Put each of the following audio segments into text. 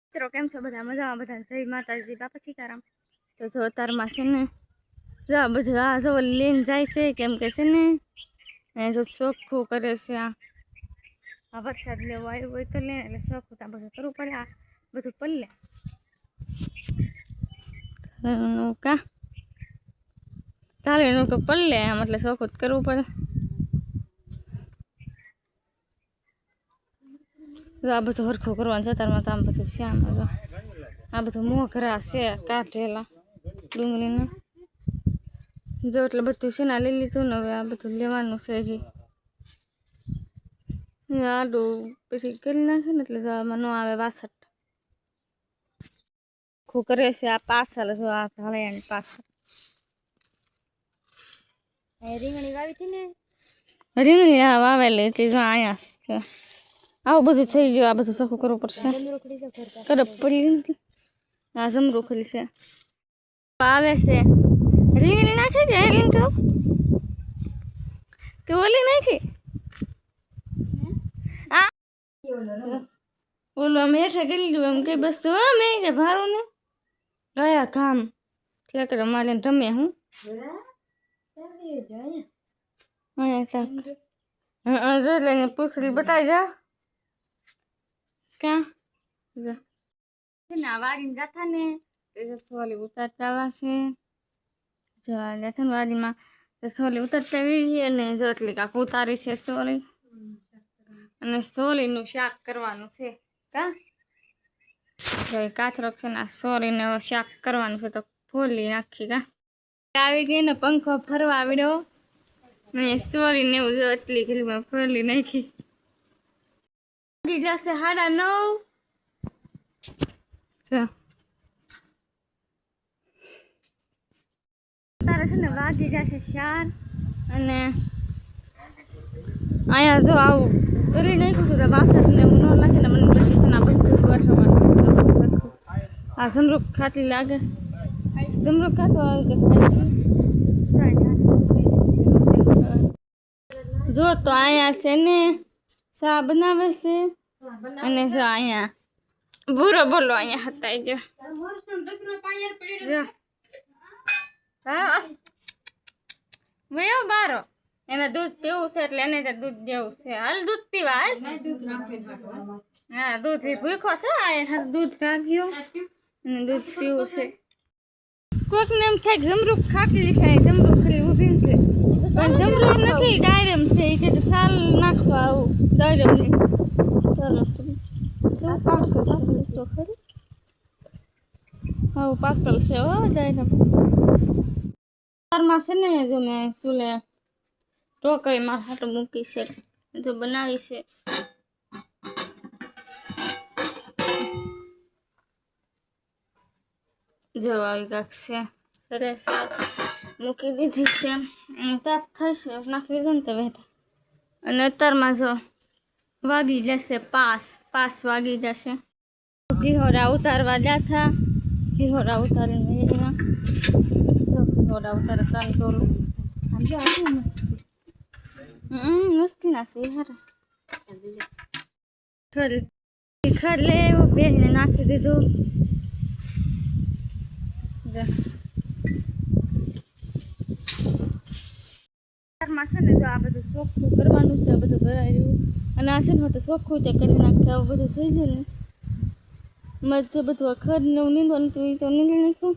મિત્રો કેમ છો બધા મજામાં બધા જય માતાજી બાપા સીતારામ તો જો અતારમાં છે ને જો આ બધું આ જો લઈને જાય છે કેમ કે છે ને જો ચોખ્ખું કરે છે આ વરસાદ લેવો આવ્યો હોય તો લે એટલે ચોખ્ખું ત્યાં બધું કરવું પડે આ બધું પલ્લે કા તારે એનું તો પલ્લે આમ એટલે ચોખ્ખું કરવું પડે જો આ બધું હરખું કરવાનું છે તારમાં તો આમ બધું છે આમાં જો આ બધું મોઘરા છે કાઢેલા ડુંગળીને જો એટલે બધું છે ને લઈ લીધું ને હવે આ બધું લેવાનું છે હજી આડું પછી કરી નાખે ને એટલે આમાં ન આવે વાસટ આખું કરે છે આ પાછળ જો આ ભાળિયાની પાછળ રીંગણી વાવી હતી ને રીંગણી આ વાવેલી હતી જો અહીંયા છે આવું બધું થઈ ગયું આ બધું ચોખ્ખું કરવું પડશે કડપ પડી આ જમરૂખલી છે આવે છે રીંગણી નાખી દે રીંગ કે ઓલી નાખી આ ઓલું અમે હેઠા કરી લીધું એમ કઈ બસ મેં ભારું ને ગયા કામ ઠેકડે મારીને રમે હું અહીંયા જો એટલે પૂછડી બતાવી જા ક્યાં જા વાડીને ગાથા ને સોલી ઉતારતા આવા છે ગાથા વાડીમાં સોલી ઉતારતા આવી છે અને જો એટલી કાંક ઉતારી છે સોલી અને સોલીનું શાક કરવાનું છે કા કાચરો છે ને આ સોલીને શાક કરવાનું છે તો ફોલી નાખી કા આવી ગઈ ને પંખો ફરવા આવ્યો ને સોલીને એવું જો એટલી કરી ફોલી નાખી જશે 9:30 તારે છે ને વાગી જશે 4 અને અહીંયા જો આવું કરી નાખ્યું છે તો વાસણ ને એવું ન લાગે ને મને પછી છે ને આ બધું ગોઠવવાનું આ જમરૂખ ખાતી લાગે જમરૂખ ખાતો આવે કે જો તો અહીંયા છે ને ચા બનાવે છે અને જો અહીંયા બુરો બોલો અહીંયા હતા જો હા વયો બારો એને દૂધ પીવું છે એટલે એને દૂધ દેવું છે હાલ દૂધ પીવા હાલ હા દૂધ ભૂખો છે દૂધ રાખ્યું અને દૂધ પીવું છે કોઈક ને એમ થાય જમરૂખ ખાકલી છે જમરૂખ ખાલી ઊભી છે પણ જમરૂખ નથી ડાયરેમ છે એ કે સાલ નાખવા આવું ડાયરેમ નહીં ચાલો પાકલ તો ખરી હા પાકલ છે હો ડાયરેમ તારમાં છે ને જો મેં ચૂલે ટોકરી મારા હાથ મૂકી છે જો બનાવી છે જો આવી કાંક છે સરસ મૂકી દીધી છે તાપ થશે નાખી દીધું ને તો બેઠા અને અત્યારમાં જો વાગી જશે 5 વાગી જશે ઘીહોરા ઉતારવા જાથા ઘીહોરા ઉતારીને એમાં જો ઘીહોરા ઉતારે તાન ટોલું આમ જો આટલું મસ્તી ના છે સરસ ખર લે એવું બેને નાખી દીધું છે ને જો આ બધું ચોખ્ખું કરવાનું છે આ બધું ભરાયું અને આ છે ને તો ચોખ્ખું તે કરી નાખે આવું બધું થઈ ગયું ને મજા બધું ખડ ને એવું નીંદવાનું હતું એ તો નીંદી નાખ્યું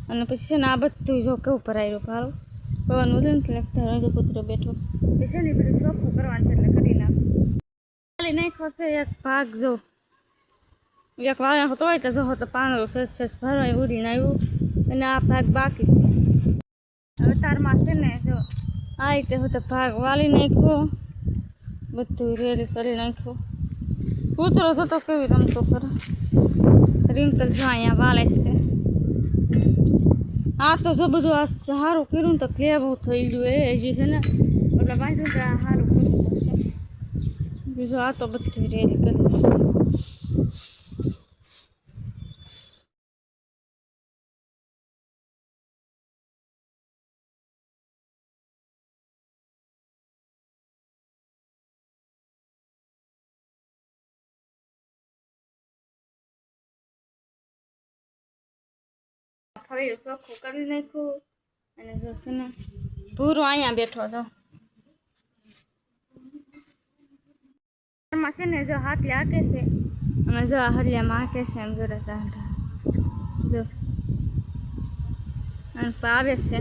અને પછી છે ને આ બધું જો કેવું ભરાયું ભારું પવન ઉડે ને એટલે જો કૂતરો બેઠો એ છે ને બધું ચોખ્ખું કરવાનું છે એટલે કરી નાખું ખાલી નાખ્યો છે એક ભાગ જો એક વાળા હતો હોય તો જો તો પાંદડું સરસ ભરવાય ઉડીને આવ્યું અને આ ભાગ બાકી છે હવે તારમાં છે ને જો આ રીતે હું તો ભાગ વાળી નાખ્યો બધું રેડી કરી નાખ્યું કૂતરો થતો કેવી રમતો કરે રિંકલ જો અહીંયા વાલે છે આ તો જો બધું આ સારું કર્યું ને તો કેવું થઈ ગયું એ હજી છે ને એટલે બાજુ સારું કરવું પડશે બીજું આ તો બધું રેડી કરી ફરી ચોખ્ખું કરી નાખ્યું અને જો છે ને પૂરો અહીંયા બેઠો છો એમાં છે ને જો હાથી આકે છે અને જો આ હરિયામાં આકે છે એમ જોડે જો અને આવે છે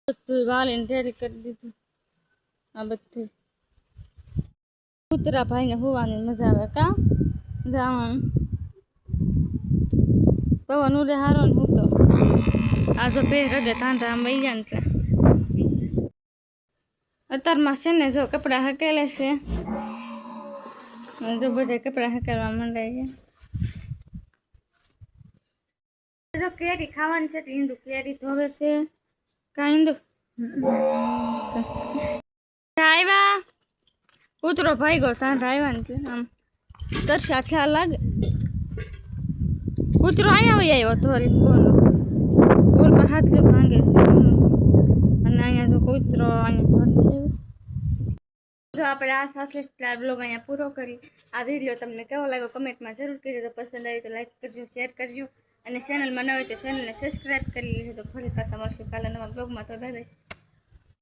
બધું વાલીને રેડી કરી દીધું આ બધું કૂતરા ભાઈને હોવાની મજા આવે કા જવાનું પવન ઉડે હારો ને હું તો આ જો બે રગે તાંડા મૈયા ને અત્યારમાં છે ને જો કપડાં હકેલે છે જો બધા કપડાં હકારવા માંડાય છે જો કેરી ખાવાની છે ઈંદુ કેરી ધોવે છે કા ઈંદુ આવ્યા કૂતરો ભાઈ ગયો ત્યાં આવ્યા ને આમ તરસ્યા ખ્યાલ લાગે કૂતરો અહીંયા આવ્યો ધોરી બોલો બોલમાં હાથ લે ભાંગે છે અને અહીંયા જો કૂતરો અહીંયા ધોરી જો આપણે આ સાથે બ્લોગ અહીંયા પૂરો કરી આ વિડીયો તમને કેવો લાગ્યો કમેન્ટમાં જરૂર કહેજો તો પસંદ આવી તો લાઈક કરજો શેર કરજો અને ચેનલમાં ન હોય તો ચેનલને સબસ્ક્રાઈબ કરી લેજો તો ફરી પાછા મળશું કાલે નવા બ્લોગમાં તો બાય બાય